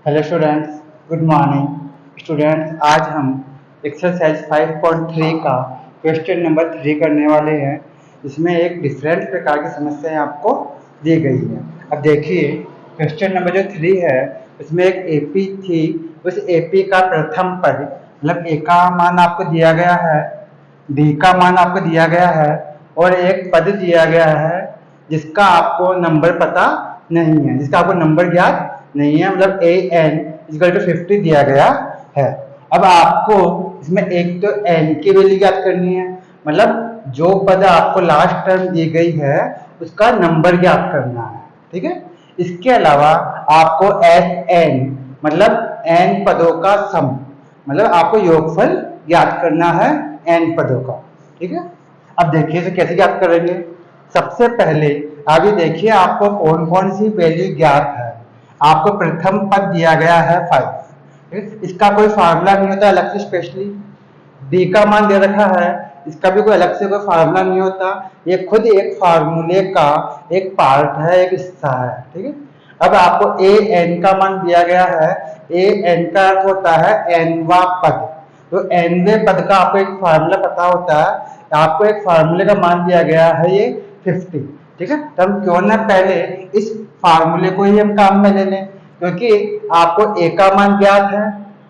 Hello students, good morning students. आज हम exercise 5.3 का क्वेश्चन नंबर 3 करने वाले हैं। इसमें एक डिफरेंट प्रकार की समस्याएं आपको दी गई है। अब देखिए, क्वेश्चन नंबर जो 3 है उसमें एक एपी थी। उस एपी का प्रथम पद मतलब ए का मान आपको दिया गया है, बी का मान आपको दिया गया है और एक पद दिया गया है जिसका आपको नंबर पता नहीं है, जिसका आपको नंबर ज्ञात नहीं है, मतलब ए एन इक्वल टू 50 दिया गया है। अब आपको इसमें एक तो एन की वैल्यू ज्ञात करनी है, मतलब जो पद आपको लास्ट टर्म दी गई है उसका नंबर ज्ञात करना है। ठीक है, इसके अलावा आपको एस एन मतलब एन पदों का सम, मतलब आपको योगफल ज्ञात करना है एन पदों का। ठीक है, अब देखिए तो कैसे ज्ञात करेंगे। सबसे पहले अभी देखिए आपको कौन कौन सी वैल्यू ज्ञात है। आपको प्रथम पद दिया गया है 5, इसका कोई फार्मूला नहीं होता अलग से स्पेशली। डी का मान दे रखा है, इसका भी कोई अलग से कोई फार्मूला नहीं होता, ये खुद एक फार्मूले का एक पार्ट है, एक हिस्सा है। ठीक है, अब आपको ए एन का मान दिया गया है। ए एन का अर्थ होता है एनवा पद, तो एनवे पद का आपको एक फार्मूला पता होता है। आपको एक फार्मूले का मान दिया गया है ये 50। ठीक है, तो हम क्यों ना पहले इस फार्मूले को ही हम काम में ले लें, क्योंकि आपको ए का मान ज्ञात है,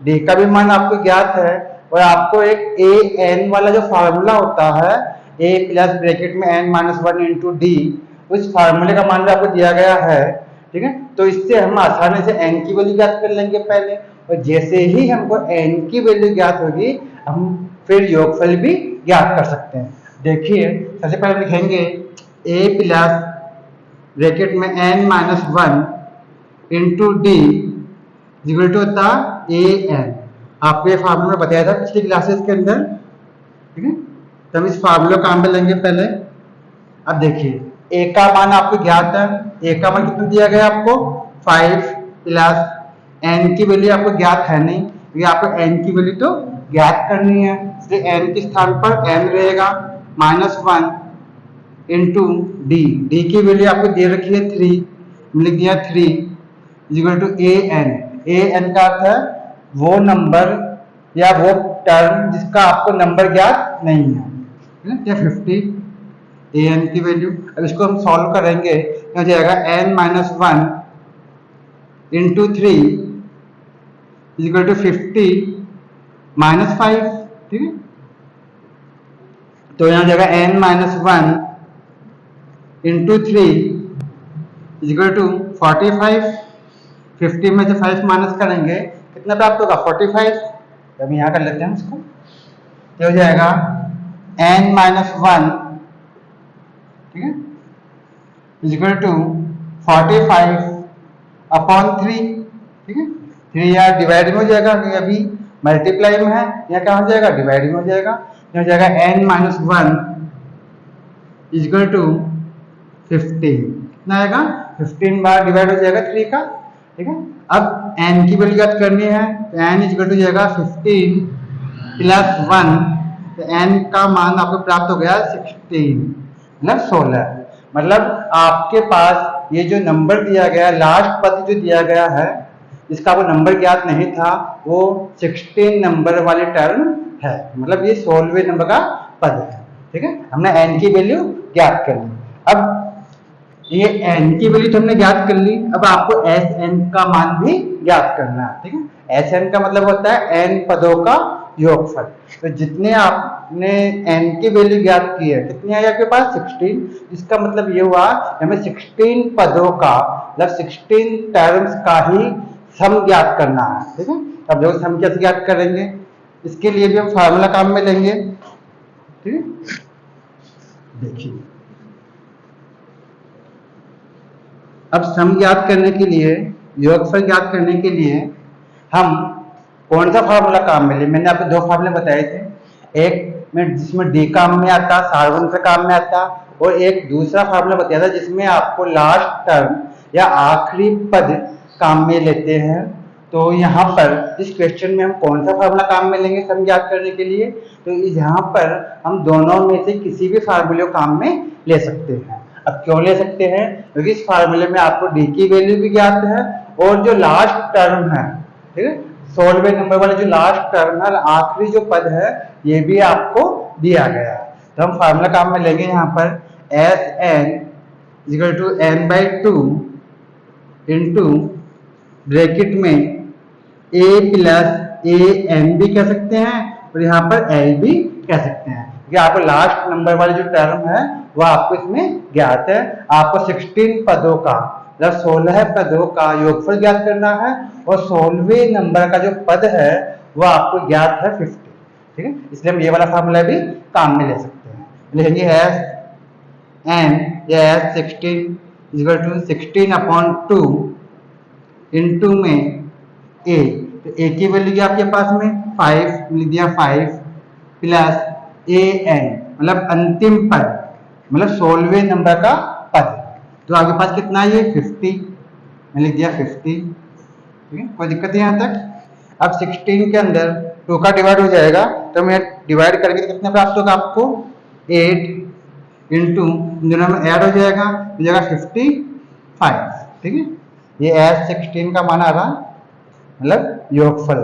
डी का भी मान आपको ज्ञात है और आपको एक ए एन वाला जो फार्मूला होता है ए प्लस ब्रैकेट में एन माइनस 1 इंटू डी, उस फार्मूले का मान भी आपको दिया गया है। ठीक है, तो इससे हम आसानी से एन की वैल्यू ज्ञात कर लेंगे पहले, और जैसे ही हमको एन की वैल्यू ज्ञात होगी हम फिर योगफल भी ज्ञात कर सकते हैं। देखिए, सबसे पहले लिखेंगे ए प्लस ब्रैकेट में N minus 1 into D equal to होता ए एन। आपको ये फार्मूला बताया था पिछली क्लासेस के अंदर। ठीक है, तो हम इस फार्मूला काम में लेंगे पहले। अब देखिए, ए का मान आपको ज्ञात है, ए का मान कितना दिया गया आपको 5 प्लस एन की वैल्यू आपको ज्ञात है नहीं, क्योंकि आपको एन की वैल्यू तो ज्ञात करनी है, इसलिए एन के स्थान पर एन रहेगा -1 इंटू डी। डी की वैल्यू आपको दे रखी है 3, लिख दिया 3 equal to A N. A N का अर्थ है वो नंबर या वो टर्म जिसका आपको नंबर ज्ञात नहीं है, या 50 ए एन की वैल्यू। अब इसको हम सॉल्व करेंगे तो हो जाएगा N minus 1 into 3 equal to 50 minus 5। ठीक है, तो यहाँ जाएगा N minus 1 into 3 equal to 45। 50 में से 5 माइनस करेंगे कितना प्राप्त होगा 45। तो हम यहाँ कर लेते हैं इसको, तो हो जाएगा एन माइनस 1, ठीक है, इक्वल टू 45 अपॉन 3। ठीक है, 3 यहाँ डिवाइड में हो जाएगा क्योंकि अभी मल्टीप्लाई में है, यहाँ क्या हो जाएगा डिवाइड में हो जाएगा। हो जाएगा एन माइनस 1 इक्वल टू 15। कितना आएगा 15 बार डिवाइड हो जाएगा 3 का। ठीक है, अब n की वैल्यू ज्ञात करनी है, तो n इक्वल टू जाएगा 15 प्लस 1, तो n का मान आपको प्राप्त हो गया 16 मतलब 16। मतलब आपके पास ये जो नंबर दिया गया लास्ट पद जो दिया गया है जिसका वो नंबर ज्ञात नहीं था वो 16 नंबर वाली टर्म है, मतलब ये 16वें नंबर का पद है। ठीक है, हमने n की वैल्यू ज्ञात कर ली। अब ये n की वैल्यू तो हमने ज्ञात कर ली, अब आपको एस एन का मान भी ज्ञात करना है। ठीक है, एस एन का मतलब होता है n पदों का योगफल। तो जितने आपने n की वैल्यू ज्ञात की है कितनी आई आपके पास 16, इसका मतलब ये हुआ हमें 16 पदों का मतलब 16 टर्म्स का ही सम ज्ञात करना है। ठीक है, अब जो सम कैसे ज्ञात करेंगे इसके लिए भी हम फार्मूला काम में लेंगे। ठीक है, देखिए अब सम ज्ञात करने के लिए, योगफल ज्ञात करने के लिए हम कौन सा फार्मूला काम में ले। मैंने आपको 2 फार्मूले बताए थे, एक में जिसमें डी काम में आता, सार्वधातुक से काम में आता, और एक दूसरा फार्मूला बताया था जिसमें आपको लास्ट टर्म या आखिरी पद काम में लेते हैं। तो यहाँ पर इस क्वेश्चन में हम कौन सा फार्मूला काम में लेंगे सम ज्ञात करने के लिए, तो यहाँ पर हम दोनों में से किसी भी फार्मूले को काम में ले सकते हैं। अब क्यों ले सकते हैं, क्योंकि इस फार्मूले में आपको डी की वैल्यू भी ज्ञात है और जो लास्ट टर्म है, ठीक है, 16वें नंबर वाले जो लास्ट टर्म है, आखिरी जो पद है, ये भी आपको दिया गया है। तो हम फार्मूला काम में लेंगे यहाँ पर S N equal to N by two into bracket में ए प्लस ए एन भी कह सकते हैं और यहाँ पर एल भी कह सकते हैं, क्योंकि आपको लास्ट नंबर वाली जो टर्म है वो आपको इसमें ज्ञात है। आपको 16 पदों का मतलब 16 पदों का योगफल ज्ञात करना है और 16वें नंबर का जो पद है वो आपको ज्ञात है 50, ठीक है। इसलिए हम ये वाला फार्मूला भी काम में ले सकते हैं। लिखेंगे एस एन या एस 16 इक्वल टू 16/2 इंटू में ए, तो ए की वैल्यू क्या आपके पास में 5 लिख दिया, 5 प्लस ए एन मतलब अंतिम पद, मतलब 16वें नंबर का पद, तो आपके पास कितना है ये 50, मैं लिख दिया 50, ठीक है, कोई दिक्कत है यहाँ तक। अब 16 के अंदर 2 का डिवाइड हो जाएगा, तो मैं डिवाइड करेंगे तो कितना प्राप्त होगा आपको 8 इंटू दोनों में ऐड हो जाएगा, हो जाएगा 55, ठीक है। ये एस 16 का मान आ रहा मतलब योगफल,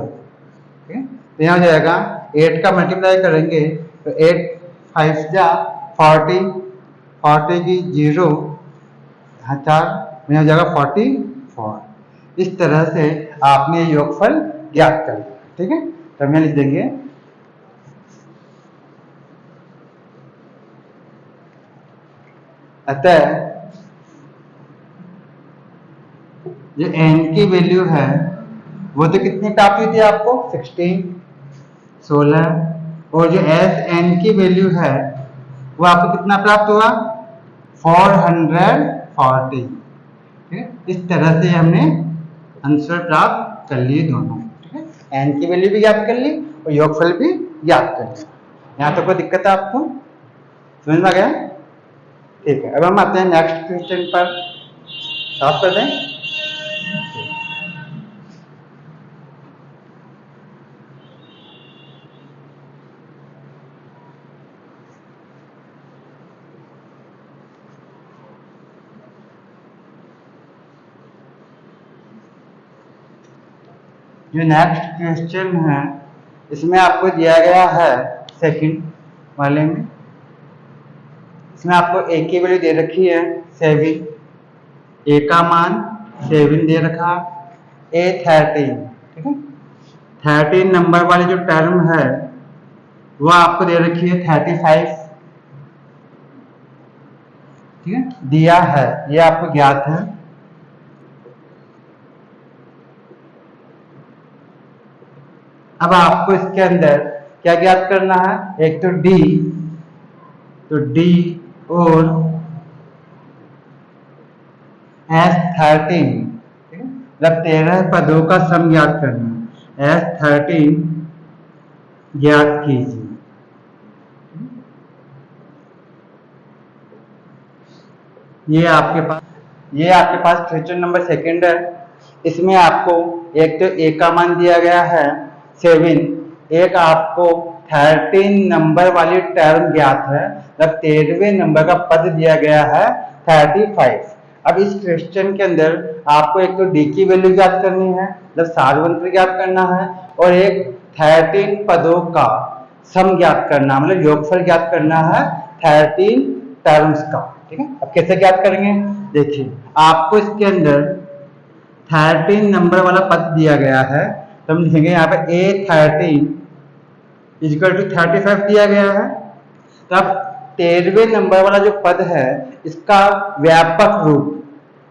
ठीक है। तो यहाँ हो जाएगा 8 का मल्टीप्लाई करेंगे तो 8 5 जा 40, 40 की 0 4 में हो जाएगा 44। इस तरह से आपने योगफल ज्ञात कर लिया, ठीक है। तो हम लिख देंगे अतः जो n की वैल्यू है वो तो कितनी प्राप्त हुई थी आपको 16, और जो एस एन की वैल्यू है वो आपको कितना प्राप्त हुआ 440, ठीक है। इस तरह से हमने आंसर प्राप्त कर लिए दोनों, ठीक है। एन की वैल्यू भी ज्ञात कर ली और योगफल भी ज्ञात कर लिया। यहाँ तो कोई दिक्कत है आपको, समझ में आ गया, ठीक है। अब हम आते हैं नेक्स्ट क्वेश्चन पर, साफ कर दें। जो नेक्स्ट क्वेश्चन है इसमें आपको दिया गया है सेकंड वाले में, इसमें आपको ए की वैल्यू दे रखी है 7, ए का मान 7 दे रखा, ए 13, ठीक है। 13 नंबर वाली जो टर्म है वो आपको दे रखी है 35, ठीक है, दिया है, ये आपको ज्ञात है। अब आपको इसके अंदर क्या ज्ञात करना है, एक तो डी, तो डी और S13, मतलब 13 पदों का सम ज्ञात करना है। S13 ज्ञात कीजिए। ये आपके पास क्वेश्चन नंबर सेकंड है। इसमें आपको एक तो ए का मान दिया गया है 7, एक आपको 13 नंबर वाली टर्म ज्ञात है, मतलब 13वें नंबर का पद दिया गया है 35। अब इस क्वेश्चन के अंदर आपको एक तो डी की वैल्यू ज्ञात करनी है, मतलब सारवंत्र ज्ञात करना है, और एक 13 पदों का सम ज्ञात करना, मतलब योगफल ज्ञात करना है 13 टर्म्स का, ठीक है। अब कैसे ज्ञात करेंगे, देखिए आपको इसके अंदर 13 नंबर वाला पद दिया गया है, तो हम लिखेंगे यहाँ पे A13 इक्वल टू 35 दिया गया है। तो अब 13वें नंबर वाला जो पद है इसका व्यापक रूप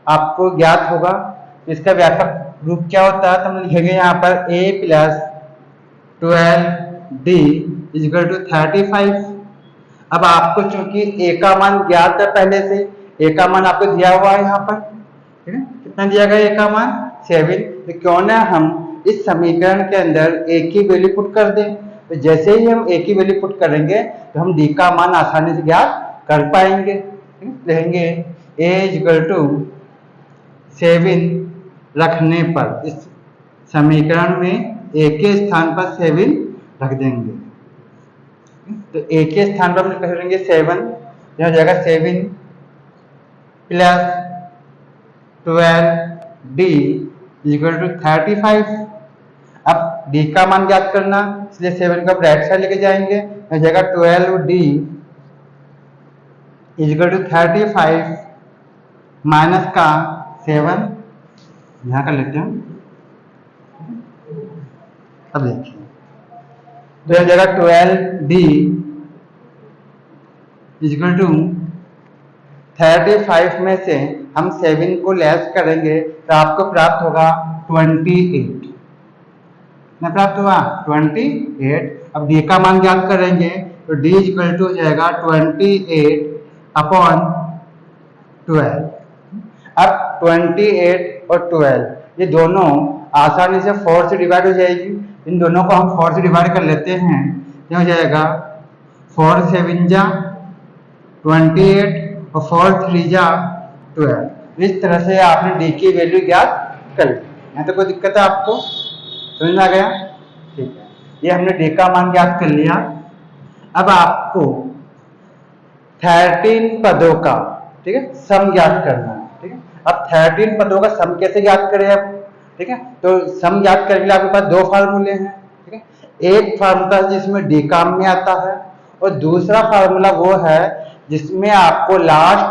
आपको ज्ञात होगा। इसका व्यापक रूप क्या होता है, तो हम लिखेंगे यहाँ पर A plus 12D equal to 35। अब आपको चूंकि A का मान ज्ञात है पहले से, A का मान आपको दिया हुआ है यहाँ पर, ठीक है, कितना दिया गया A का मान 7, तो क्यों ना हम इस समीकरण के अंदर A की वैल्यू पुट कर दें। तो जैसे ही हम A की वैल्यू पुट करेंगे तो हम D का मान आसानी से ज्ञात कर पाएंगे। लिखेंगे A इक्वल टू 7 रखने पर इस समीकरण में A के स्थान पर 7 रख देंगे, तो A के स्थान पर हम करेंगे 7, यह हो जाएगा 7 प्लस 12D इक्वल टू 35। अब डी का मान ज्ञात करना, इसलिए 7 को राइट साइड लेके जाएंगे, हो जाएगा 12d इक्वल टू 35 माइनस का 7, यहाँ कर लेते हैं। अब देखिए तो यह जगह 12d इक्वल टू 35 में से हम 7 को लेस करेंगे तो आपको प्राप्त होगा 28। कितना प्राप्त हुआ? 28। अब d का मान ज्ञात करेंगे तो d इक्वल टू हो जाएगा 28 अपॉन 12। अब 28 और 12 ये दोनों आसानी से 4 से डिवाइड हो जाएगी। इन दोनों को हम 4 से डिवाइड कर लेते हैं, ये हो जाएगा 4 7 जा 28 और 4 3 जा 12। इस तरह से आपने डी की वैल्यू ज्ञात कर ली। यहाँ तो कोई दिक्कत है आपको? समझ में आ गया? ठीक है, ये हमने डी का मान ज्ञात कर लिया। अब आपको 13 पदों का, ठीक है, सम ज्ञात करना है। ठीक है, अब 13 पदों का सम कैसे ज्ञात करें अब? ठीक है, तो सम ज्ञात करने के लिए आपके पास दो फार्मूले हैं। ठीक है, एक फार्मूला जिसमें डी काम में आता है और दूसरा फार्मूला वो है जिसमें आपको लास्ट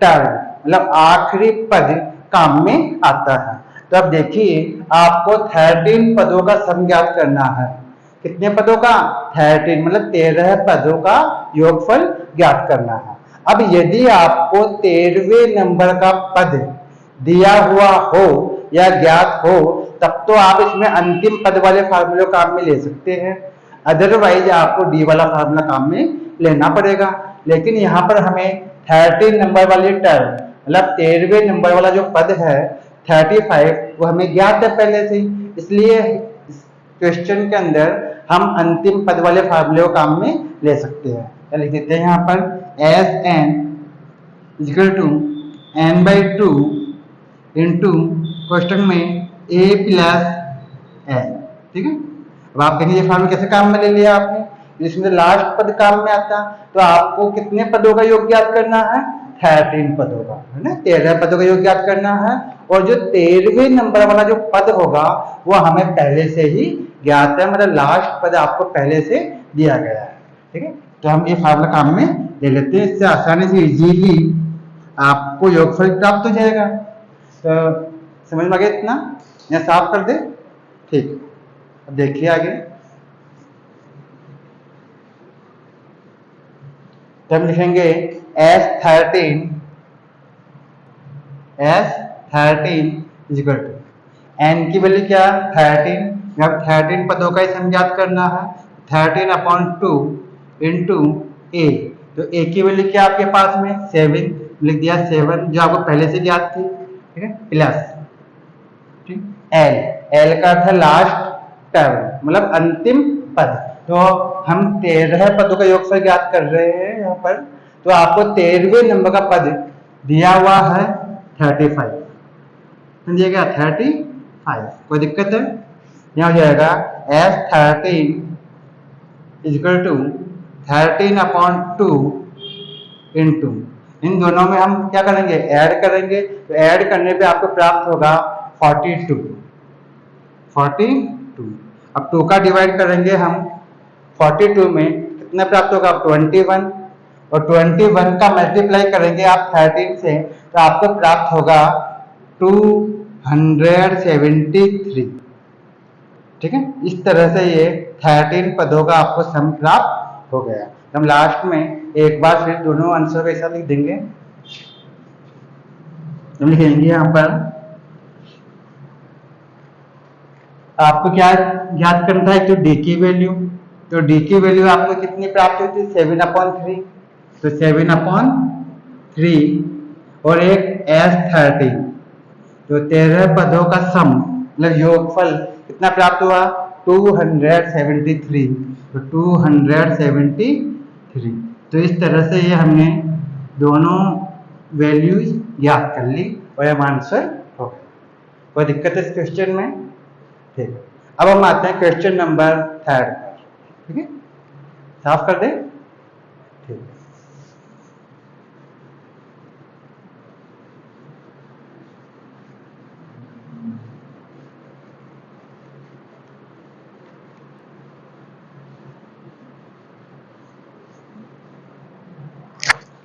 टर्म मतलब आखिरी पद काम में आता है। तो अब देखिए आपको 13 पदों का सम ज्ञात करना है। कितने पदों का? 13 मतलब 13 पदों का योगफल ज्ञात करना है। अब यदि आपको 13वें नंबर का पद दिया हुआ हो या ज्ञात हो तब तो आप इसमें अंतिम पद वाले फार्मूले काम में ले सकते हैं, अदरवाइज आपको डी वाला फार्मूला काम में लेना पड़ेगा। लेकिन यहाँ पर हमें 13 नंबर वाली टर्म मतलब 13वें नंबर वाला जो पद है 35 वो हमें ज्ञात है पहले से, इसलिए क्वेश्चन के अंदर हम अंतिम पद वाले फार्मूले को काम में ले सकते हैं। लिख देते हैं यहाँ पर S N equal to N by 2 into question में ए प्लस एन। ठीक है, अब आप कहेंगे ये फार्मूला कैसे काम में ले लिया आपने? जिसमें लास्ट पद काम में आता तो आपको कितने पदों का योग ज्ञात करना है? 13 पदों का, है ना, 13 पदों का योग ज्ञात करना है। और जो 13वें नंबर वाला जो पद होगा वो हमें पहले से ही ज्ञात है, मतलब लास्ट पद आपको पहले से दिया गया है। ठीक है, तो हम ये फार्मूला काम में ले लेते हैं, इससे आसानी से इजीली आपको योगफल प्राप्त हो जाएगा। तो समझ में आ गया इतना? या साफ कर दे? ठीक, अब देखिए आगे। तो हम लिखेंगे S13 इक्वल टू एन की वैल्यू क्या? 13। अब 13 पदों का ही सम ज्ञात करना है, 13 अपॉन 2 इंटू ए। तो ए की वैल्यू क्या आपके पास में? 7 लिख दिया, 7 जो आपको पहले से ज्ञात थी। ठीक है, प्लस ठीक एल, एल का अर्थ है लास्ट टर्म मतलब अंतिम पद। तो हम 13 पदों का योगफल ज्ञात कर रहे हैं यहाँ पर, तो आपको 13वें नंबर का पद दिया हुआ है 35, समझिएगा 35। कोई दिक्कत है? यहाँ हो जाएगा S13 equal to 13 upon 2 into, इन दोनों में हम क्या करेंगे? ऐड करेंगे। तो ऐड करने पे आपको प्राप्त होगा 42। अब 2 का डिवाइड करेंगे हम 42 में, कितना प्राप्त होगा? 21। और 21 का मल्टीप्लाई करेंगे आप 13 से तो आपको प्राप्त होगा 273। ठीक है, इस तरह से ये 13 पदों का आपको सम प्राप्त हो गया। हम लास्ट में एक बार फिर दोनों आंसर को ऐसा लिख देंगे। हम लिखेंगे यहाँ पर आपको क्या याद करना है? तो डी की वैल्यू, तो डी की वैल्यू आपको कितनी प्राप्त होती है? 7/3। तो 7/3 और एक S13, तो 13 पदों का सम मतलब योगफल कितना प्राप्त हुआ? 273। तो 273। तो इस तरह से ये हमने दोनों वैल्यूज याद कर ली और हम आंसर हो गया। कोई दिक्कत है इस क्वेश्चन में? ठीक है, अब हम आते हैं क्वेश्चन नंबर 3 पर। ठीक है, साफ कर दे? ठीक है,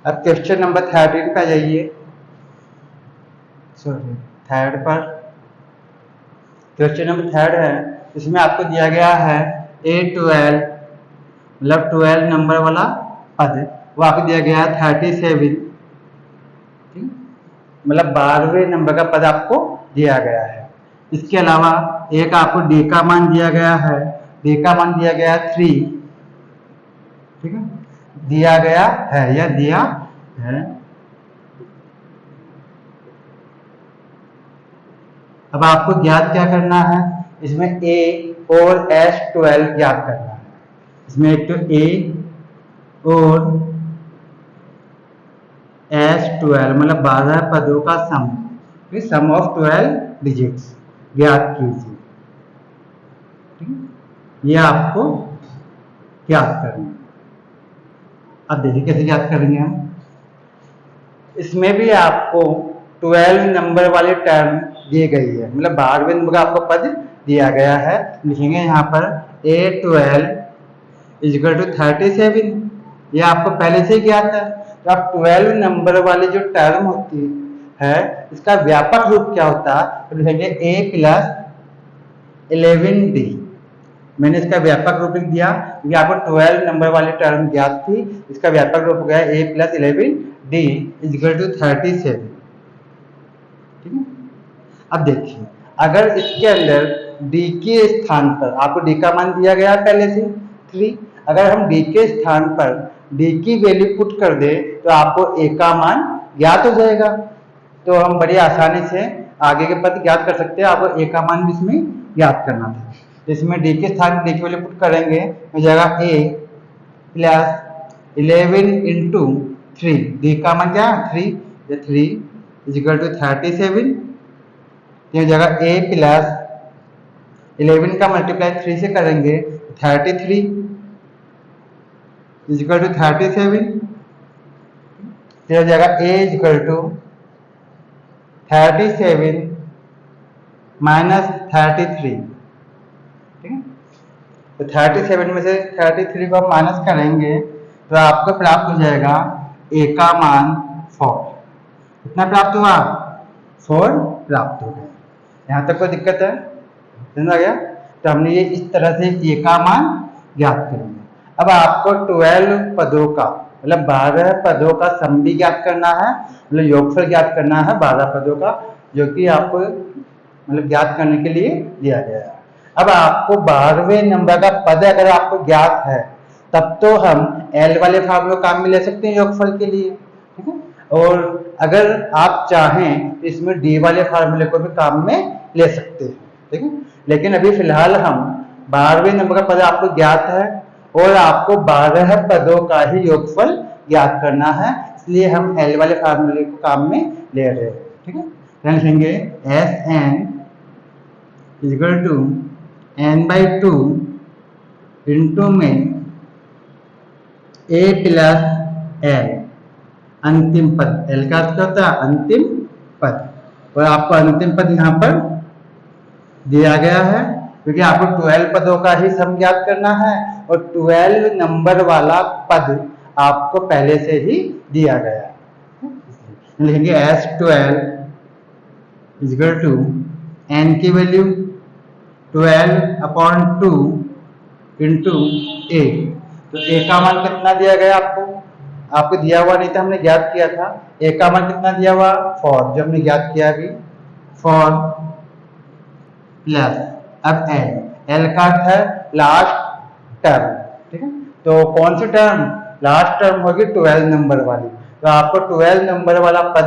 अब क्वेश्चन नंबर 13 पे आ जाइए, सॉरी थर्ड पर। क्वेश्चन नंबर 3 है, इसमें आपको दिया गया है A12 मतलब 12 नंबर वाला पद, वो आपको दिया गया है 37, मतलब 12वें नंबर का पद आपको दिया गया है। इसके अलावा एक आपको डी का मान दिया गया है, डी का मान दिया गया है 3, ठीक है, दिया गया है या दिया है। अब आपको ज्ञात क्या करना है, इसमें A और S12 ज्ञात करना है। इसमें एक तो A और S12 मतलब 12 पदों का सम, सम ऑफ 12 डिजिट्स ज्ञात कीजिए, ठीक है, ये आपको ज्ञात करना है। अब देखिए कैसे ज्ञात करेंगे हम। इसमें भी आपको 12 नंबर वाली टर्म दी गई है, मतलब 12वें नंबर का आपको पद दिया गया है। लिखेंगे यहाँ पर A12 इक्वल टू 37, ये आपको पहले से ही ज्ञात है। तो आप 12 नंबर वाली जो टर्म होती है इसका व्यापक रूप क्या होता है, तो लिखेंगे A प्लस 11D। मैंने इसका व्यापक रूप लिख दिया क्योंकि आपको 12 नंबर वाली टर्म ज्ञात थी, इसका व्यापक रूप हो गया A plus 11D equal to 37, ठीक है। अब देखिए अगर इसके अंदर D के स्थान पर आपको D का मान दिया गया पहले से 3, अगर हम D के स्थान पर D की वैल्यू पुट कर दे तो आपको A का मान ज्ञात हो जाएगा। तो हम बड़ी आसानी से आगे के पद ज्ञात कर सकते हैं। आपको A का मान भी इसमें ज्ञात करना था। इसमें D के स्थान पर D की वैल्यू पुट करेंगे हो जाएगा A प्लस 11 इंटू 3, D का मान क्या 3, ये 3 इक्वल टू 37, ये जगह A प्लस 11 का मल्टीप्लाई 3 से करेंगे 33 इक्वल टू 37, यह जगह A इक्वल टू 37 माइनस 33, ठीक है। तो 37 में से 33 को हम माइनस करेंगे तो आपको प्राप्त हो जाएगा A का मान 4। कितना प्राप्त हुआ, 4 प्राप्त हो गया। यहाँ तक कोई दिक्कत है, समझ आ गया। तो हमने ये इस तरह से A का मान ज्ञात करेंगे। अब आपको 12 पदों का मतलब 12 पदों का सम भी ज्ञात करना है, मतलब योगफल ज्ञात करना है 12 पदों का, जो कि आपको मतलब ज्ञात करने के लिए दिया गया है। अब आपको 12वें नंबर का पद अगर आपको ज्ञात है तब तो हम L वाले फार्मूले काम में ले सकते हैं योगफल के लिए, ठीक है। और अगर आप चाहें तो इसमें D वाले फार्मूले को भी काम में ले सकते हैं, ठीक है। लेकिन अभी फिलहाल हम 12वें नंबर का पद आपको ज्ञात है और आपको 12 पदों का ही योगफल ज्ञात करना है, इसलिए हम L वाले फार्मूले को काम में ले रहे हैं, ठीक है। लिखेंगे Sn equal to n/2 into में A प्लस L अंतिम पद, L का अर्थ क्या होता है अंतिम पद, और आपको अंतिम पद यहाँ पर दिया गया है क्योंकि आपको 12 पदों का ही सम ज्ञात करना है और 12 नंबर वाला पद आपको पहले से ही दिया गया है। लिखेंगे S12 इक्वल टू n की वैल्यू 12/2 इंटू A। तो A का मान कितना दिया गया आपको दिया हुआ नहीं था, हमने ज्ञात किया था। A का मान कितना दिया हुआ 4, जो हमने ज्ञात किया अभी 4 प्लस अब L का अर्थ है लास्ट टर्म, ठीक है। तो कौन सी टर्म, लास्ट टर्म होगी 12 नंबर वाली। तो आपको 12 नंबर वाला पद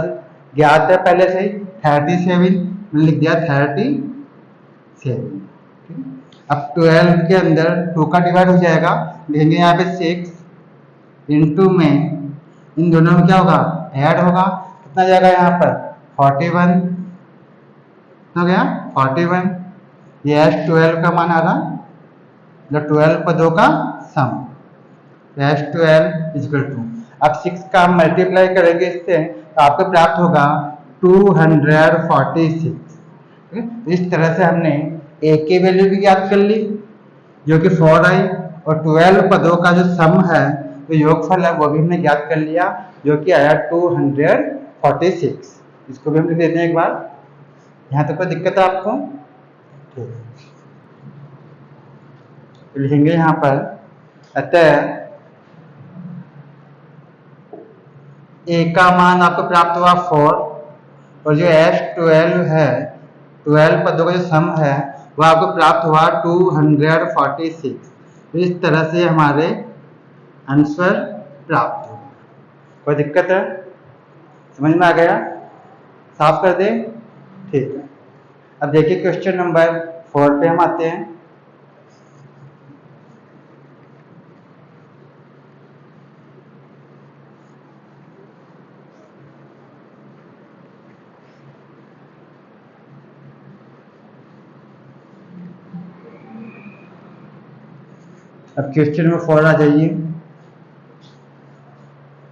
ज्ञात है पहले से ही 37, मैंने लिख दिया 37, ठीक है। अब 12 के अंदर 2 का डिवाइड हो जाएगा, लिखेंगे यहाँ पे 6 इंटू में इन दोनों में क्या होगा ऐड होगा, कितना जाएगा यहाँ पर 41 हो गया 41। ये S12 का मान आ रहा, जो 12 पदों का सम S12 इक्वल टू, अब 6 का हम मल्टीप्लाई करेंगे इससे तो आपको प्राप्त होगा 246। इस तरह से हमने A की वैल्यू भी ज्ञात कर ली जो कि 4 आई, और 12 पदों का जो सम है तो योगफल है वो भी हमने ज्ञात कर लिया। जो कि आया 246। इसको भी हम लिख देते हैं एक बार। यहाँ तक कोई दिक्कत है आपको? ठीक, तो लिखेंगे यहाँ पर, अतः ए का मान आपको प्राप्त हुआ 4, और जो S12 है, 12 पदों का जो सम है वो आपको प्राप्त हुआ 246। तो इस तरह से हमारे आंसर प्राप्त हो। कोई दिक्कत है? समझ में आ गया? साफ कर दें? ठीक है। अब देखिए क्वेश्चन नंबर 4 पे हम आते हैं। अब क्वेश्चन नंबर 4 आ जाइए।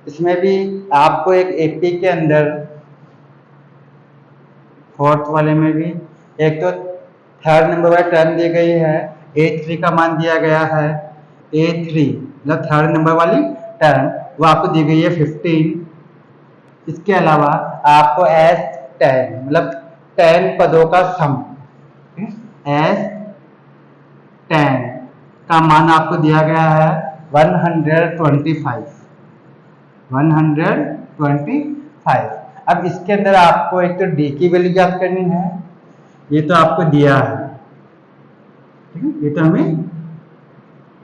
इसमें भी आपको एक एपी के अंदर, फोर्थ वाले में भी एक तो थर्ड नंबर वाली टर्म दी गई है, A3 का मान दिया गया है। A3 मतलब थर्ड नंबर वाली टर्म वो आपको दी गई है 15। इसके अलावा आपको S10 मतलब 10 पदों का सम, S10 का मान आपको दिया गया है 125। अब इसके अंदर आपको एक तो डी की वैल्यू ज्ञात करनी है, ये तो आपको दिया है, ठीक है, ये तो हमें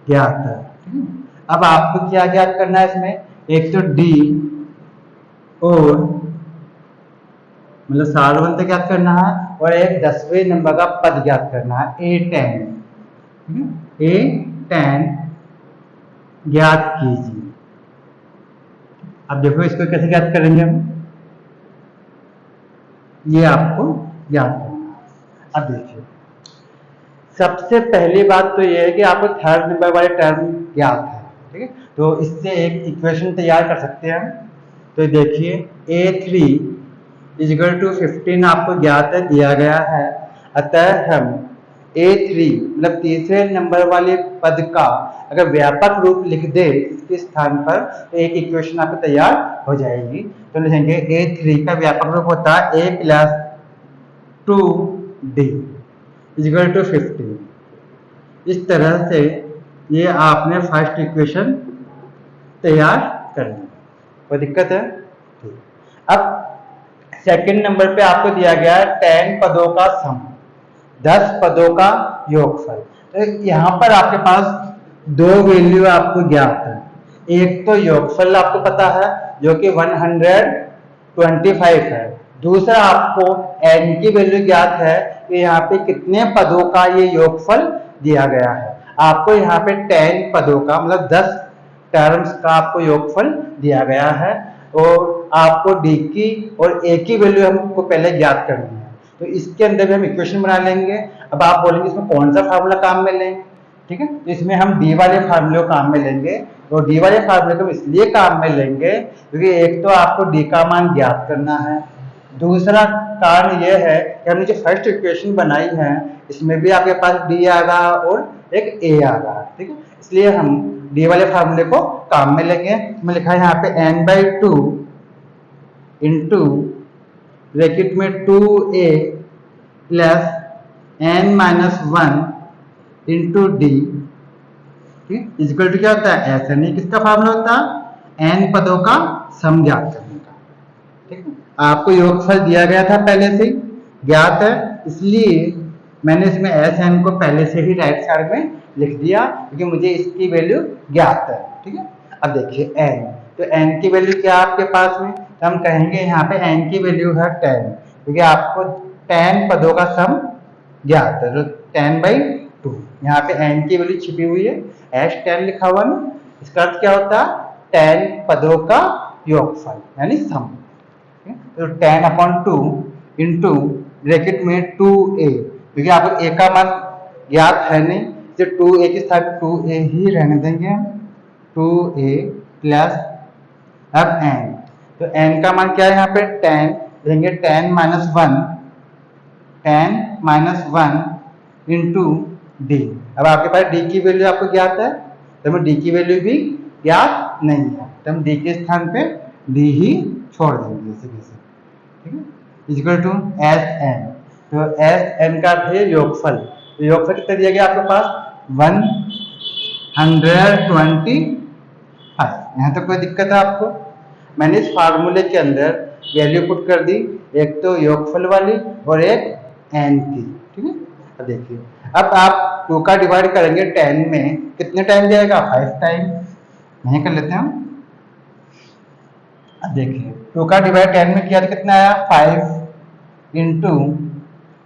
ज्ञात है, ठीक है। अब आपको क्या ज्ञात करना है इसमें? एक तो डी और मतलब साधारण तक ज्ञात करना है, और एक 10वें नंबर का पद ज्ञात करना है, A10, A10 ज्ञात कीजिए। अब देखो इसको कैसे ज्ञात करेंगे हम, ये आपको ज्ञात करना है। अब देखिए, सबसे पहली बात तो ये है कि आपको थर्ड नंबर वाले टर्म ज्ञात है, ठीक है, तो इससे एक इक्वेशन तैयार कर सकते हैं हम। तो देखिए A3 इक्वल टू 15 आपको ज्ञात है, दिया गया है। अतः हम A3 मतलब तीसरे नंबर वाले पद का अगर व्यापक रूप लिख दे इसके स्थान पर, तो एक इक्वेशन आपको तैयार हो जाएगी। तो लिखेंगे A3 का व्यापक रूप होता है A plus 2D equal to 15। इस तरह से ये आपने फर्स्ट इक्वेशन तैयार कर ली। कोई दिक्कत है? अब सेकंड नंबर पे आपको दिया गया है 10 पदों का सम, 10 पदों का योगफल। तो यहाँ पर आपके पास दो वैल्यू आपको ज्ञात है। एक तो योगफल आपको पता है जो कि 125 है। दूसरा आपको n की वैल्यू ज्ञात है कि यहाँ पे कितने पदों का ये योगफल दिया गया है। आपको यहाँ पे 10 पदों का मतलब 10 टर्म्स का आपको योगफल दिया गया है, और आपको डी की और ए की वैल्यू हमको पहले ज्ञात करनी है। तो इसके अंदर भी हम इक्वेशन बना लेंगे। अब आप बोलेंगे इसमें कौन सा फार्मूला काम में लें, ठीक है, तो इसमें हम डी वाले फार्मूले को काम में लेंगे। और डी वाले फार्मूले को इसलिए काम में लेंगे क्योंकि एक तो आपको डी का मान ज्ञात करना है, दूसरा कारण यह है कि हमने जो फर्स्ट इक्वेशन बनाई है इसमें भी आपके पास डी आ रहा और एक ए आ रहा, ठीक है, इसलिए हम डी वाले फार्मूले को काम में लेंगे। मैं लिखा है यहाँ पे n/2 इंटू ब्रैकेट में 2a plus n-1 into D, ठीक, इक्वल टू क्या होता है? ऐसा नहीं, किसका फार्मूला होता है? n पदों का सम ज्ञात करने का, ठीक है। आपको योगफल दिया गया था पहले से ज्ञात है, इसलिए मैंने इसमें Sn को पहले से ही राइट साइड में लिख दिया क्योंकि मुझे इसकी वैल्यू ज्ञात है, ठीक है। अब देखिए n, तो n की वैल्यू क्या है आपके पास में? तो हम कहेंगे यहाँ पे n की वैल्यू है 10 क्योंकि आपको 10 पदों का सम ज्ञात है, तो 10/2। यहाँ पे n की वैल्यू छिपी हुई है, S10 लिखा हुआ ना, इसका अर्थ क्या होता है? 10 पदों का योगफल यानी सम। तो 10/2 इंटू ब्रैकेट में 2a, क्योंकि आपको a का मान ज्ञात है नहीं, तो 2a के साथ 2a ही रहने देंगे हम, 2a प्लस अब n, तो n का मान क्या है यहाँ पे? 10 देंगे, 10-1 इंटू डी। अब आपके पास डी की वैल्यू आपको ज्ञात है, तो हमें डी की वैल्यू भी ज्ञात नहीं है, तो हम डी के स्थान पे डी ही छोड़ देंगे इसी में से, ठीक है। इक्वल टू एस एन, तो एस एन का अर्थ है योगफल, तो योगफल कितना दिया गया आपके पास 125। यहाँ तक कोई दिक्कत है आपको? मैंने इस फार्मूले के अंदर वैल्यू पुट कर दी, एक तो योगफल वाली और एक एन की, ठीक है। अब देखिए, अब आप 2 का डिवाइड करेंगे 10 में, कितने टाइम जाएगा? 5 टाइम। यहीं कर लेते हैं हम। अब देखिए 2 का डिवाइड 10 में किया तो कितना आया? 5 इंटू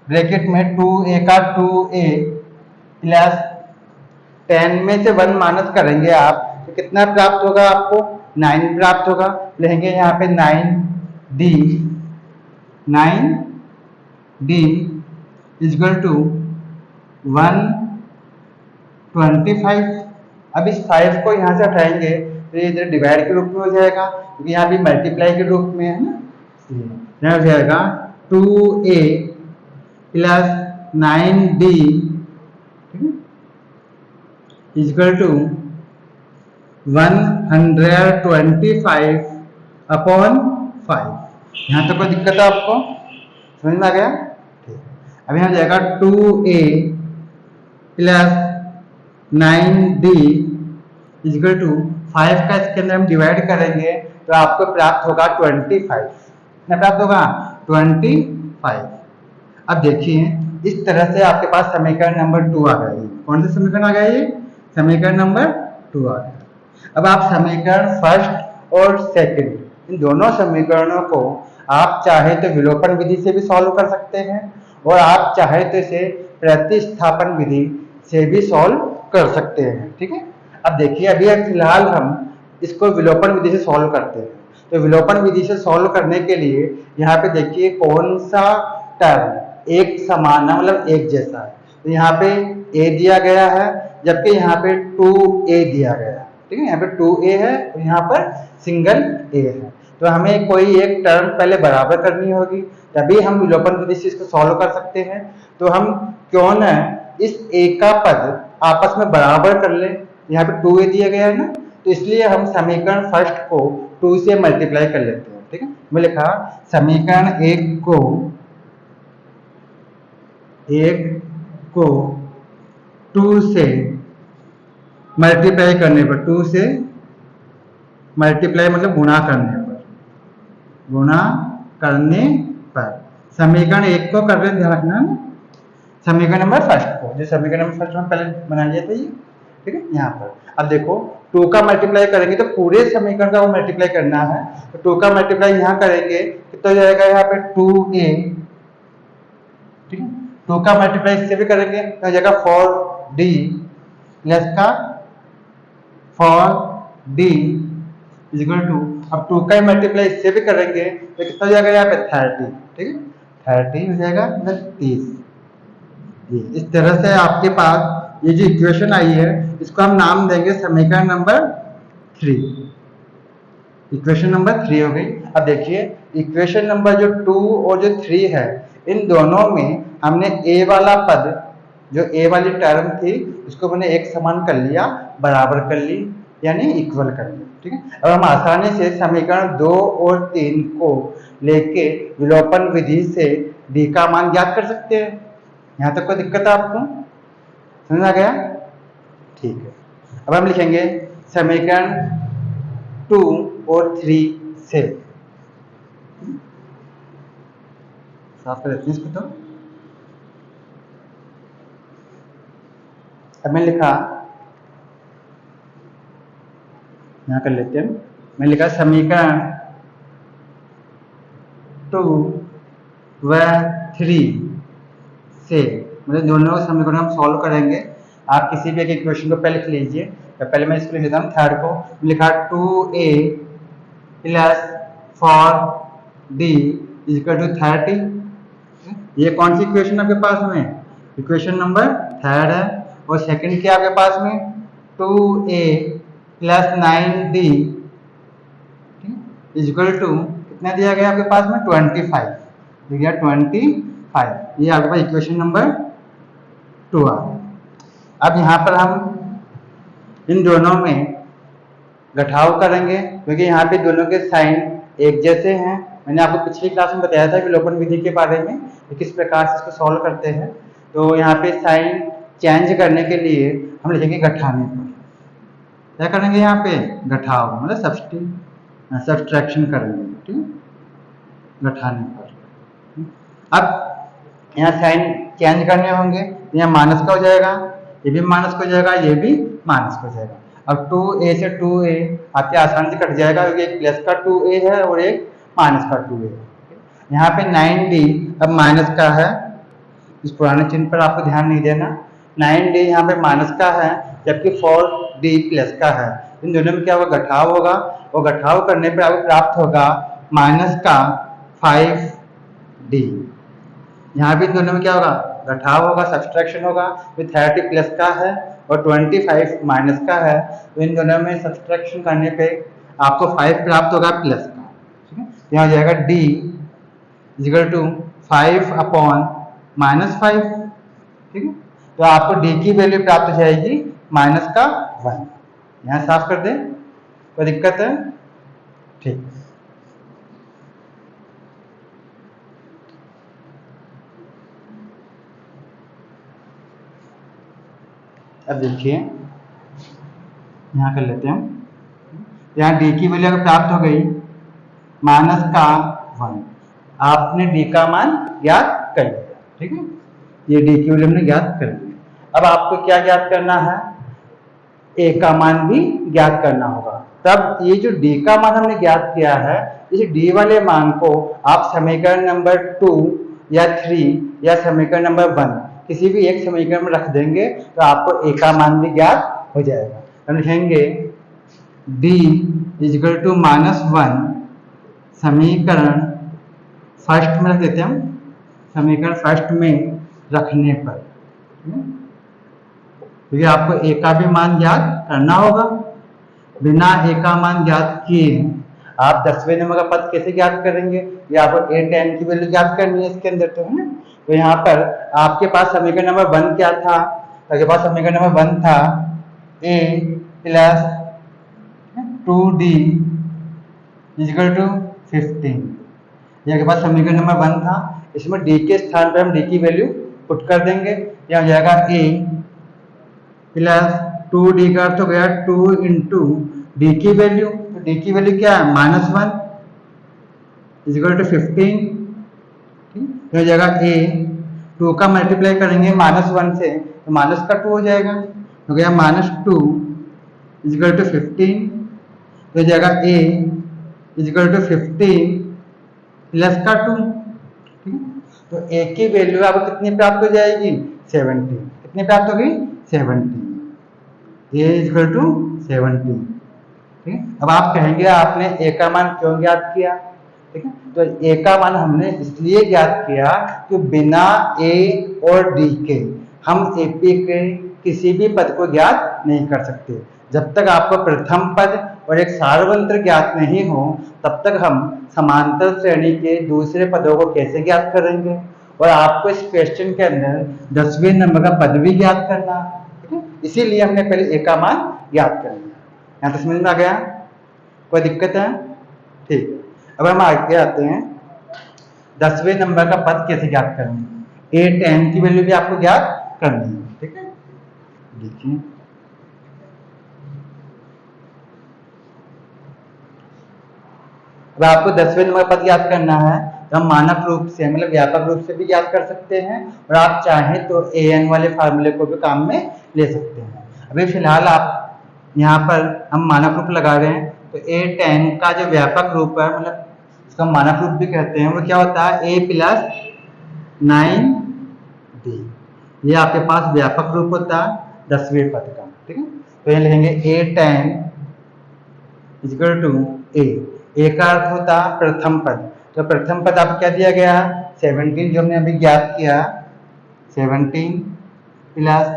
ब्रैकेट में 2a का 2a प्लस 10 में से 1 माइनस करेंगे आप तो कितना प्राप्त होगा आपको? 9 प्राप्त होगा। लेंगे यहाँ पे 9d इक्वल टू 125। अब इस 5 को यहाँ से हटाएंगे तो ये इधर डिवाइड के रूप में हो जाएगा, क्योंकि यहाँ भी मल्टीप्लाई के रूप में है ना, यहाँ हो जाएगा 2a plus 9d equal to 125 upon 5। यहाँ तक कोई दिक्कत है आपको? समझ में आ गया? ठीक। अब यहाँ जाएगा 2a plus 9d equal to 5 का इसके अंदर हम डिवाइड करेंगे तो आपको प्राप्त होगा 25। कितना प्राप्त होगा? 25। अब देखिए इस तरह से आपके पास समीकरण नंबर 2 आ गया। कौन सा समीकरण आ गया? ये समीकरण नंबर 2 आ गया। अब आप समीकरण फर्स्ट और सेकंड इन दोनों समीकरणों को आप चाहे तो विलोपन विधि से भी सॉल्व कर सकते हैं और आप चाहे तो इसे प्रतिस्थापन विधि से भी सॉल्व कर सकते हैं, ठीक है। अब देखिए अभी फिलहाल हम इसको विलोपन विधि से सॉल्व करते हैं। तो विलोपन विधि से सॉल्व करने के लिए यहाँ पे देखिए कौन सा टर्म एक समान है, मतलब एक जैसा है। तो यहाँ पे a दिया गया है जबकि यहाँ पे 2a दिया गया है, ठीक है। यहाँ पे 2a है और यहाँ पर सिंगल a है। तो हमें कोई एक टर्म पहले बराबर करनी होगी, तभी हम विलोपन विधि से इसको सॉल्व कर सकते हैं। तो हम क्यों न इस a का पद आपस में बराबर कर ले। यहाँ पे 2a दिया गया है ना, तो इसलिए हम समीकरण फर्स्ट को 2 से मल्टीप्लाई कर लेते हैं, ठीक है। मैं लिखा समीकरण 1 को 2 से मल्टीप्लाई करने पर, 2 से मल्टीप्लाई मतलब गुणा करने पर समीकरण 1 को कर रहे ध्यान रखना है, समीकरण नंबर फर्स्ट को, जो समीकरण नंबर फर्स्ट में पहले बना लिया था ये, ठीक है। यहाँ पर अब देखो 2 का मल्टीप्लाई करेंगे तो पूरे समीकरण का वो मल्टीप्लाई करना है, तो 2 का मल्टीप्लाई यहाँ करेंगे कितना हो जाएगा? यहाँ पे 2a, ठीक है। 2 का मल्टीप्लाई इससे भी करेंगे तो हो जाएगा 4d प्लस का 4d इक्वल टू, अब 2 का मल्टीप्लाई इससे भी करेंगे तो कितना हो जाएगा? यहाँ पे 30, ठीक है। 30 हो जाएगा मतलब 30। इस तरह से आपके पास ये जो इक्वेशन आई है इसको हम नाम देंगे समीकरण नंबर 3। इक्वेशन नंबर 3 हो गई। अब देखिए इक्वेशन नंबर जो 2 और जो 3 है इन दोनों में हमने a वाला पद, जो a वाली टर्म थी उसको मैंने एक समान कर लिया, बराबर कर ली, यानी इक्वल कर लिया, ठीक है। अब हम आसानी से समीकरण 2 और 3 को लेके विलोपन विधि से d का मान ज्ञात कर सकते हैं। यहाँ तक कोई दिक्कत है आपको? समझ आ गया? ठीक है। अब हम लिखेंगे समीकरण 2 और 3 से, साफ कर देते हैं इसको। तो अब मैं लिखा, यहाँ कर लेते हैं, मैं लिखा समीकरण 2 व 3 से, मतलब दोनों समीकरण हम सॉल्व करेंगे। आप किसी भी एक इक्वेशन को पहले लिख लीजिए, तो पहले मैं इसको लिख लेता हूँ थर्ड को। लिखा 2a plus 4d equal to 30। ये कौन सी इक्वेशन आपके पास में? इक्वेशन नंबर थर्ड है। और सेकंड क्या आपके पास में? 2a plus 9d equal to कितना दिया गया आपके पास में? 25 दिया, 25। ये आपके पास इक्वेशन नंबर 2 आ गया। अब यहाँ पर हम इन दोनों में घटाव करेंगे क्योंकि यहाँ पे दोनों के साइन एक जैसे हैं। मैंने आपको पिछली क्लास में बताया था विलोपन विधि के बारे में कि किस प्रकार से इसको सॉल्व करते हैं। तो यहाँ पे साइन चेंज करने के लिए हम लिखेंगे घटाने पर। क्या करेंगे यहाँ पे? घटाव मतलब सब्सट्रैक्शन करेंगे, ठीक है, घटाने पर। अब यहाँ साइन चेंज करने होंगे, यहाँ माइनस का हो जाएगा, ये भी माइनस का हो जाएगा, ये भी माइनस का हो जाएगा। अब 2a से 2a आपके आसानी से कट जाएगा क्योंकि एक प्लस का 2a है और एक माइनस का 2a है। यहाँ पे 9d अब माइनस का है, इस पुराने चिन्ह पर आपको ध्यान नहीं देना। 9d यहाँ पे माइनस का है जबकि 4d प्लस का है। इन दोनों में क्या होगा? घटाव होगा, और घटाव करने पर आपको प्राप्त होगा माइनस का 5d। यहाँ भी दोनों में क्या होगा? घटाव होगा, सब्सट्रैक्शन होगा। तो 30 प्लस का है और 25 माइनस का है, तो इन दोनों में सब्सट्रैक्शन करने पे आपको 5 प्राप्त होगा प्लस का, ठीक है। यहाँ हो जाएगा d equal to 5 upon minus 5, ठीक है। तो आपको d की वैल्यू प्राप्त हो जाएगी माइनस का 1। यहाँ साफ कर दें, कोई दिक्कत है? ठीक। अब देखिए यहाँ कर लेते हैं हम। यहाँ d की वैल्यू अगर प्राप्त हो गई माइनस का 1, आपने d का मान ज्ञात कर लिया, ठीक है। ये d की वैल्यू हमने ज्ञात कर ली। अब आपको क्या ज्ञात करना है? a का मान भी ज्ञात करना होगा। तब ये जो d का मान हमने ज्ञात किया है, इस d वाले मान को आप समीकरण नंबर 2 या 3 या समीकरण नंबर 1 किसी भी एक समीकरण में रख देंगे तो आपको a का मान भी ज्ञात हो जाएगा। हम लिखेंगे d इक्वल टू -1 समीकरण फर्स्ट में रख देते हैं हम, समीकरण फर्स्ट में रखने पर, क्योंकि आपको a का भी मान ज्ञात करना होगा। बिना a का मान ज्ञात किए आप 10वें नंबर का पद कैसे ज्ञात करेंगे? या आपको a tan की वैल्यू ज्ञात करनी है इसके अंदर, तो है ना। तो यहाँ पर आपके पास समीकरण नंबर 1 क्या था? आपके पास समीकरण नंबर 1 था a plus 2d equal to 15। ये आपके पास समीकरण नंबर 1 था। इसमें d के स्थान पर हम d की वैल्यू पुट कर देंगे। यह हो जाएगा a प्लस 2d का अर्थ हो गया 2 इंटू डी की वैल्यू। तो d की वैल्यू क्या है? -1 इक्वल टू 15। तो हो जाएगा a 2 का मल्टीप्लाई करेंगे -1 से तो माइनस का 2 हो जाएगा, हो गया -2 इक्वल टू 15। तो हो जाएगा a इक्वल टू 15 प्लस का 2, ठीक है। तो a की वैल्यू आपको कितनी प्राप्त हो जाएगी? 70। कितनी प्राप्त होगी? 70। a इक्वल टू 70, ठीक है। अब आप कहेंगे आपने a का मान क्यों ज्ञात किया? ठीक है, तो a का मान हमने इसलिए ज्ञात किया कि बिना a और d के हम AP के किसी भी पद को ज्ञात नहीं कर सकते। जब तक आपको प्रथम पद और एक सार्वत्र ज्ञात नहीं हो तब तक हम समांतर श्रेणी के दूसरे पदों को कैसे ज्ञात करेंगे। और आपको इस क्वेश्चन के अंदर 10वें नंबर का पद भी ज्ञात करना, ठीक है। इसीलिए हमने पहले a का मान ज्ञात कर लिया। यहाँ तक समझ में आ गया? कोई दिक्कत है? ठीक है। अब हम आगे आते हैं 10वें नंबर का पद कैसे ज्ञात करेंगे। a tan की वैल्यू भी आपको ज्ञात करनी है, ठीक है। देखिए अब आपको 10वें नंबर पद ज्ञात करना है तो हम मानक रूप से मतलब व्यापक रूप से भी ज्ञात कर सकते हैं और आप चाहें तो an वाले फार्मूले को भी काम में ले सकते हैं। अभी फिलहाल आप यहाँ पर हम मानक रूप लगा रहे हैं तो a tan का जो व्यापक रूप है मतलब इसका मानक रूप भी कहते हैं, वो क्या होता है? a plus 9d। ये आपके पास व्यापक रूप होता है 10वें पद का, ठीक है। तो ये लिखेंगे a tan equal to a का अर्थ होता है प्रथम पद। तो प्रथम पद आपको क्या दिया गया? 17 जो हमने अभी ज्ञात किया, 17 प्लस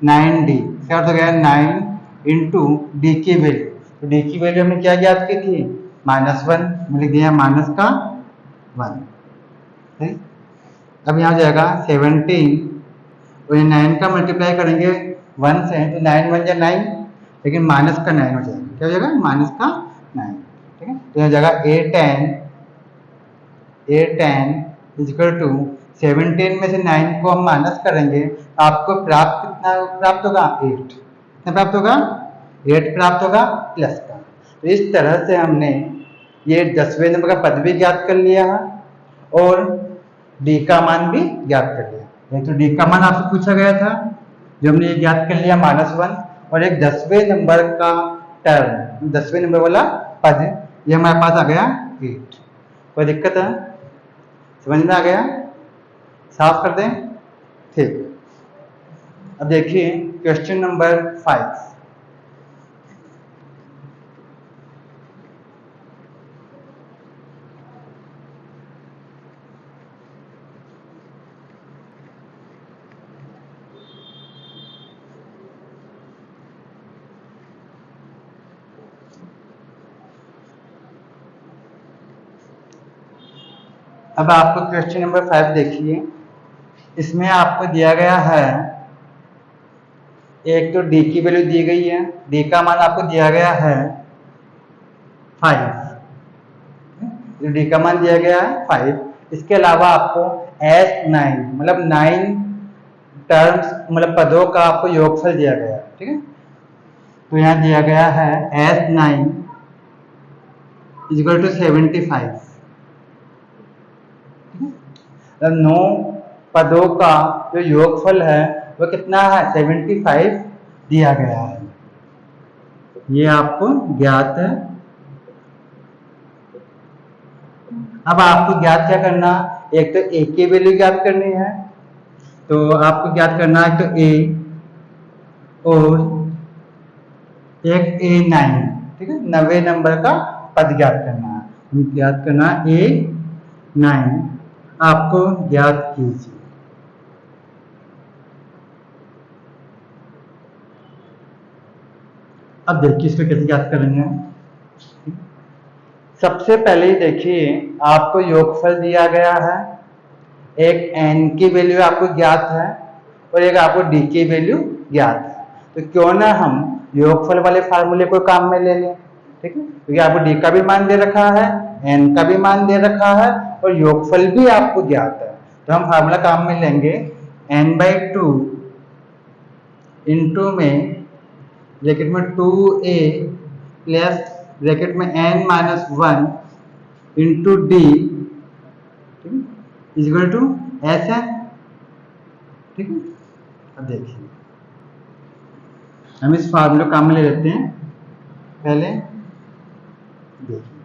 9d क्या अर्थ हो गया? 9 इंटू डी की वैल्यू। तो डी की वैल्यू हमने क्या ज्ञात की थी? -1 लिख दिया, माइनस का 1, ठीक। अब यहाँ हो जाएगा 17 और ये 9 का मल्टीप्लाई करेंगे 1 से तो 9 1 या 9, लेकिन माइनस का 9 हो जाएगा। क्या हो जाएगा, माइनस का 9, ठीक है। तो यहाँ जगह a10 इजिकल टू 17 में से 9 को हम माइनस करेंगे, आपको प्राप्त कितना प्राप्त होगा, 8। कितना प्राप्त होगा, 8 प्राप्त होगा प्लस का। तो इस तरह से हमने ये 10वें नंबर का पद भी ज्ञात कर लिया है और डी का मान भी ज्ञात कर लिया। तो डी का मान आपसे पूछा गया था, जो हमने ये ज्ञात कर लिया -1, और एक 10वें नंबर का टर्म, 10वें नंबर वाला पद, ये हमारे पास आ गया 8। कोई दिक्कत है, समझ में आ गया, साफ कर दें, ठीक। अब देखिए क्वेश्चन नंबर 5। अब आपको क्वेश्चन नंबर 5 देखिए, इसमें आपको दिया गया है, एक तो डी की वैल्यू दी गई है, डी का मान आपको दिया गया है 5, डी का मान दिया गया है 5। इसके अलावा आपको S9 मतलब 9 टर्म्स मतलब पदों का आपको योगफल दिया गया है, ठीक है। तो यहाँ दिया गया है S9 इक्वल टू 75, 9 पदों का जो योगफल है वो कितना है, 75 दिया गया है, ये आपको ज्ञात है। अब आपको ज्ञात क्या करना, एक तो ए की वैल्यू ज्ञात करनी है, तो आपको ज्ञात करना है तो ए और एक A9, ठीक है, 90 नंबर का पद ज्ञात करना है, ज्ञात करना A9, आपको ज्ञात कीजिए। अब देखिए इसको कैसे ज्ञात करेंगे। सबसे पहले देखिए आपको योगफल दिया गया है, एक n की वैल्यू आपको ज्ञात है और एक आपको d की वैल्यू ज्ञात है। तो क्यों ना हम योगफल वाले फार्मूले को काम में ले लें, ठीक है, क्योंकि आपको d का भी मान दे रखा है, n का भी मान दे रखा है और योगफल भी आपको ज्ञात है। तो हम फार्मूला काम में लेंगे, n/2 इंटू में ब्रैकेट में 2a प्लस ब्रैकेट में n-1 into D equal to Sn, ठीक है। अब देखिए हम इस फार्मूले को काम में ले लेते हैं। पहले देखिए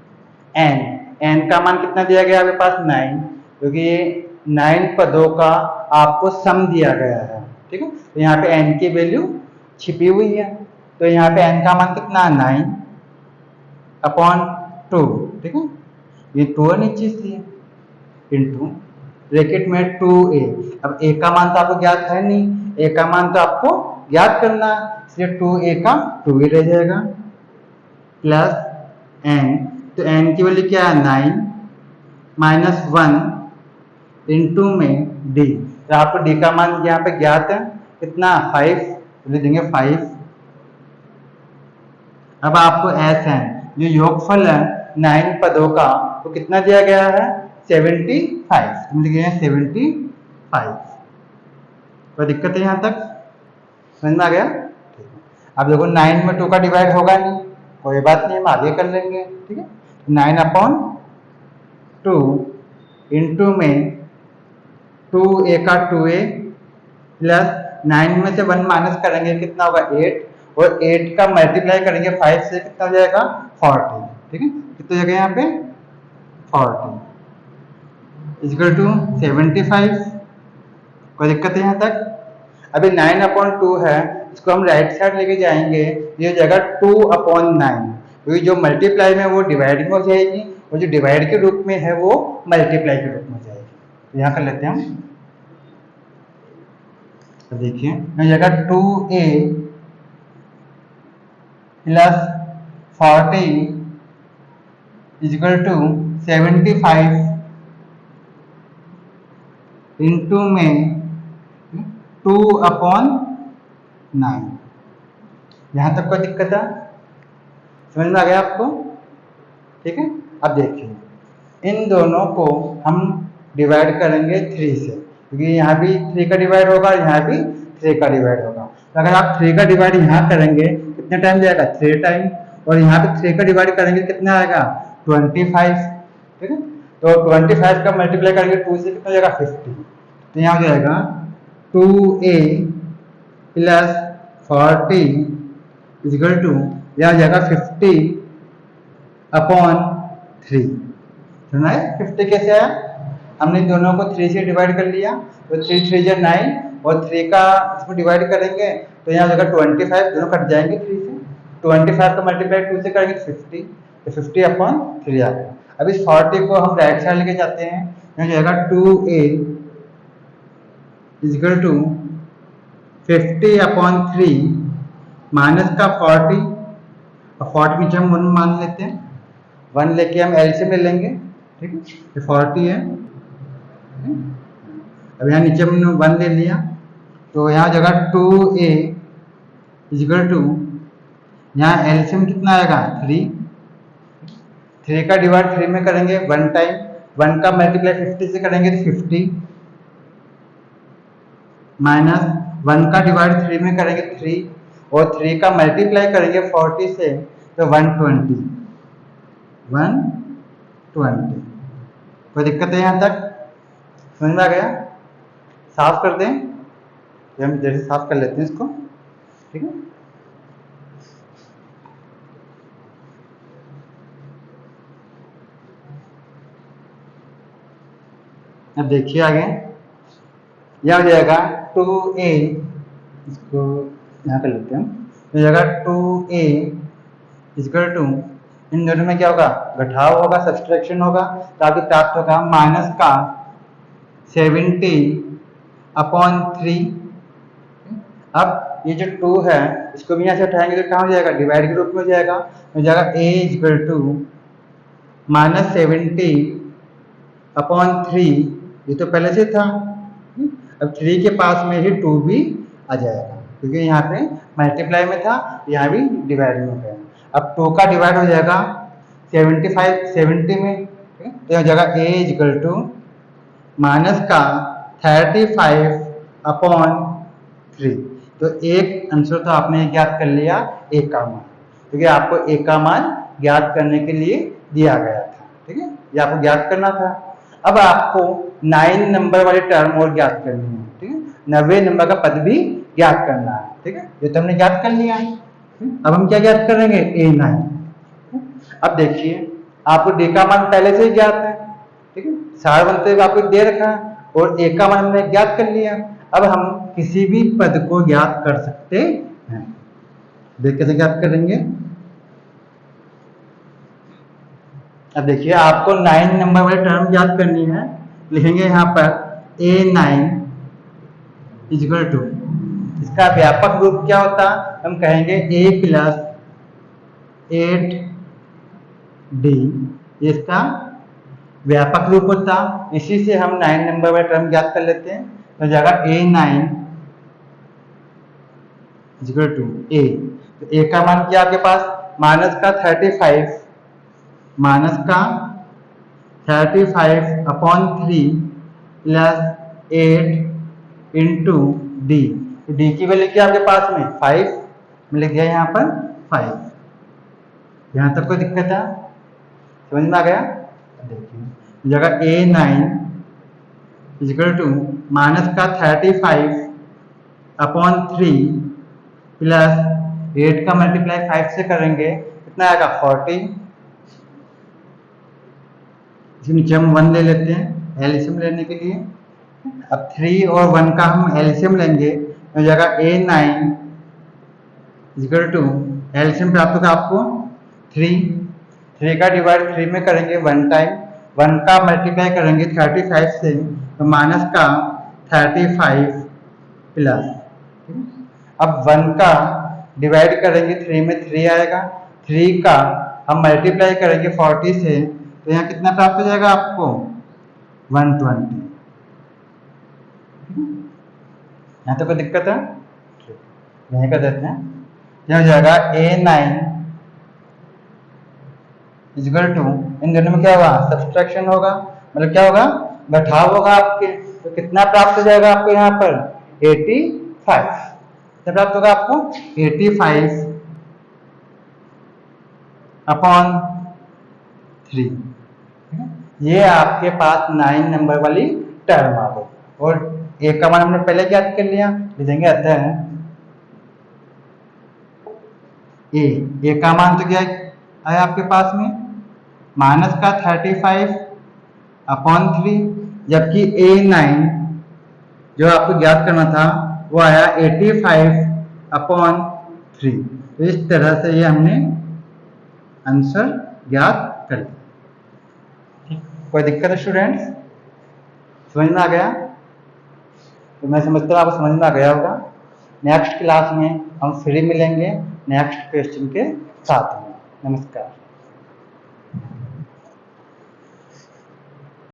n का मान कितना दिया गया आपके पास, 9, क्योंकि ये 9 पदों का आपको सम दिया गया है, ठीक है। तो यहाँ पे n की वैल्यू छिपी हुई है, तो यहाँ पे n का मान कितना, 9/2, ठीक है, ये 2 है नीचे इसलिए, इंटू ब्रैकेट में 2a। अब a का मान तो आपको ज्ञात है नहीं, a का मान तो आपको ज्ञात करना है, इसलिए 2a का 2 ही रह जाएगा प्लस n, तो n की वैल्यू क्या है, 9-1 इंटू में d, तो आपको d का मान यहाँ पे ज्ञात है कितना, 5, लिख देंगे 5। अब आपको Sn जो योगफल है 9 पदों का वो तो कितना दिया गया है, 75, लिख गए 75। कोई दिक्कत है यहाँ तक, समझ में आ गया, ठीक है। अब देखो 9 में 2 का डिवाइड होगा नहीं, कोई बात नहीं, हम आगे कर लेंगे, ठीक है। 9/2 इंटू में 2a का 2a प्लस 9 में से 1 माइनस करेंगे कितना होगा, 8, और 8 का मल्टीप्लाई करेंगे 5 से कितना हो जाएगा, 40, ठीक है। कितना हो जाएगा यहाँ पे, 40 इक्वल टू 75। कोई दिक्कत है यहाँ तक। अभी 9/2 है, इसको हम राइट साइड लेके जाएंगे, ये जगह 2/9, क्योंकि जो मल्टीप्लाई में वो डिवाइड में हो जाएगी और जो डिवाइड के रूप में है वो मल्टीप्लाई के रूप में हो जाएगी। तो यहाँ कर लेते हैं हम, तो देखिए ये जगह 2a plus 40 equal to 75 into में 2/9। यहाँ तक कोई दिक्कत है, समझ में आ गया आपको? ठीक है। अब देखिए इन दोनों को हम डिवाइड करेंगे 3 से, क्योंकि यहाँ भी 3 का डिवाइड होगा, यहाँ भी 3 का डिवाइड होगा। तो अगर आप 3 का डिवाइड यहाँ करेंगे कितने टाइम जाएगा? 3 टाइम। और यहाँ पे 3 का डिवाइड करेंगे कितना आएगा? 25। ठीक है। तो 25 का मल्टीप्लाई करेंगे 2 से कितना जाएगा? 50। तो यहाँ हो जाएगा 2a प्लस 40 इक्वल टू, यहाँ हो जाएगा 50/3। सुना है 50 कैसे आया? हमने दोनों को 3 से डिवाइड कर लिया, तो 3 3 जा 9 और 3 का इसको डिवाइड करेंगे तो यहाँ जगह 25, दोनों कट जाएंगे 3 से। 25 का मल्टीप्लाई 2 से करेंगे 50, तो 50/3 आ गया। अब इस 40 को हम राइट साइड लेके जाते हैं, यहाँ जाएगा 2a इक्वल टू 50/3 माइनस का 40, और 40 नीचे हम 1 मान लेते हैं, 1 लेके हम एलसीएम ले लेंगे। ठीक है, ये 40 है। अब यहाँ नीचे हमने 1 ले लिया, तो यहाँ जगह 2a इक्वल टू, यहाँ एलसीएम कितना आएगा? 3। 3 का डिवाइड 3 में करेंगे 1 टाइम, 1 का मल्टीप्लाई 50 से करेंगे तो 50, माइनस 1 का डिवाइड 3 में करेंगे 3, और 3 का मल्टीप्लाई करेंगे 40 से तो 120। कोई दिक्कत है यहाँ तक? समझ में आ गया? साफ कर दें, हम जैसे साफ कर लेते हैं इसको। ठीक है, अब देखिए आगे यह हो जाएगा 2a, इसको यहाँ कर लेते हैं, तो जाएगा 2a इक्वल टू, इन दोनों में क्या होगा? घटाव होगा, सब्सट्रैक्शन होगा, तो आपको प्राप्त होगा माइनस का 70/3। अब ये जो 2 है इसको भी यहाँ से उठाएंगे तो कहाँ हो जाएगा? डिवाइड के रूप में हो जाएगा, तो जाएगा a इक्वल टू माइनस 70/3, ये तो पहले से था। अब 3 के पास में ही 2 भी आ जाएगा, क्योंकि यहाँ पे मल्टीप्लाई में था, यहाँ भी डिवाइड में हो गया। अब 2 का डिवाइड हो जाएगा 70 में, तो यहाँ जगह a इक्वल टू माइनस का 35/3। तो एक आंसर तो आपने ज्ञात कर लिया, a का मान, क्योंकि आपको a का मान ज्ञात करने के लिए दिया गया था। ठीक है, ये आपको ज्ञात करना था। अब आपको 9 नंबर वाली टर्म और ज्ञात करनी है। ठीक है, 90 नंबर का पद भी ज्ञात करना है। ठीक है, ये तो हमने ज्ञात कर लिया। अब हम क्या ज्ञात करेंगे? a9। अब देखिए आपको d का मान पहले से ही ज्ञात है। ठीक है, सार बनते हुए आपको दे रखा है, और a का मान हमने ज्ञात कर लिया। अब हम किसी भी पद को ज्ञात कर सकते हैं। देख कैसे ज्ञात करेंगे? अब देखिए आपको 9 नंबर वाली टर्म ज्ञात करनी है। लिखेंगे यहाँ पर a9 इक्वल टू, इसका व्यापक रूप क्या होता? हम कहेंगे a प्लस 8d, इसका व्यापक रूप होता। इसी से हम 9 नंबर वाला टर्म ज्ञात कर लेते हैं, तो जाएगा a9 इक्वल टू a, तो a का मान क्या आपके पास? माइनस का 35, माइनस का 35/3 प्लस 8 इंटू डी। तो डी की वैल्यू क्या आपके पास में? 5, मैं लिख दिया यहाँ पर 5। यहाँ तक कोई दिक्कत है? समझ में आ गया? देखिए जगह a9 इक्वल टू माइनस का 35/3 प्लस 8 का मल्टीप्लाई 5 से करेंगे कितना आएगा? 40। इसी नीचे हम 1 ले लेते हैं एलसीएम लेने के लिए। अब 3 और 1 का हम एलसीएम लेंगे, तो जगह a9 इक्वल टू, एलसीएम प्राप्त होगा आपको 3 का डिवाइड 3 में करेंगे 1 टाइम, 1 का मल्टीप्लाई करेंगे 35 से, तो माइनस का 35 प्लस। अब 1 का डिवाइड करेंगे 3 में 3 आएगा, 3 का हम मल्टीप्लाई करेंगे 40 से, तो यहाँ कितना प्राप्त हो जाएगा आपको? 120। यहाँ तो कोई दिक्कत है? यहीं कर देते हैं। यह हो जाएगा a9 इक्वल टू, इन दोनों में क्या होगा, सब्सट्रैक्शन होगा, मतलब क्या होगा, घटाव होगा आपके। तो कितना प्राप्त हो जाएगा आपको यहाँ पर 85, कितना प्राप्त होगा आपको 85 अपॉन 3। ये आपके पास 9 नंबर वाली टर्म आ गई। और एक का मान हमने पहले ज्ञात कर लिया, लिखेंगे अतः ए का मान तो क्या है आपके पास में, माइनस का 35 अपॉन 3, जबकि A9 जो आपको ज्ञात करना था वो आया 85 अपॉन 3। तो इस तरह से ये हमने आंसर ज्ञात कर लिया। कोई दिक्कत है स्टूडेंट्स, समझ में आ गया? तो मैं समझता हूँ आपको समझ में आ गया होगा। नेक्स्ट क्लास में हम फिर मिलेंगे नेक्स्ट क्वेश्चन के साथ में। नमस्कार।